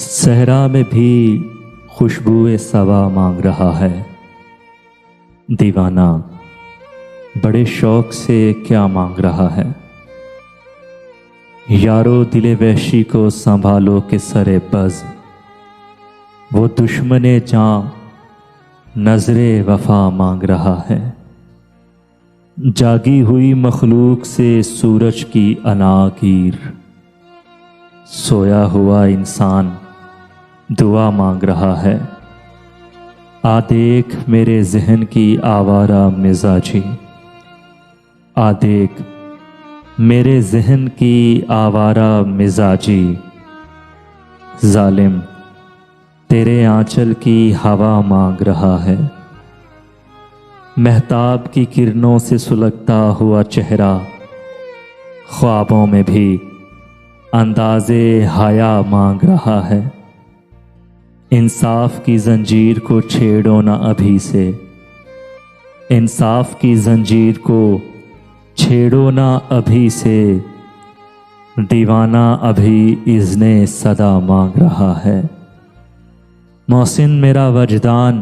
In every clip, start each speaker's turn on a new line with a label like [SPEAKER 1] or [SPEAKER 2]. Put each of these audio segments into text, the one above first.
[SPEAKER 1] सहरा में भी खुशबुए सवा मांग रहा है। दीवाना बड़े शौक से क्या मांग रहा है। यारो दिले वहशी को संभालो के सरे बज़, वो दुश्मने जां नजरे वफा मांग रहा है। जागी हुई मखलूक से सूरज की अनागीर, सोया हुआ इंसान दुआ मांग रहा है। आ देख मेरे जहन की आवारा मिजाजी, आ देख मेरे जहन की आवारा मिजाजी। जालिम तेरे आंचल की हवा मांग रहा है। महताब की किरणों से सुलगता हुआ चेहरा ख्वाबों में भी अंदाज़े हया मांग रहा है। इंसाफ की जंजीर को छेड़ो ना अभी से, इंसाफ की जंजीर को छेड़ो ना अभी से। दीवाना अभी इज़्ने सदा मांग रहा है। मोहसिन मेरा वजदान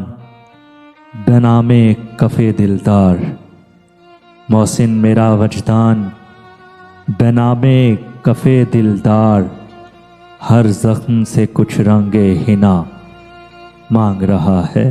[SPEAKER 1] बनामे कफ़े दिलदार, मोहसिन मेरा वजदान बनामे कफ़े दिलदार। हर ज़ख्म से कुछ रंगे हिना मांग रहा है।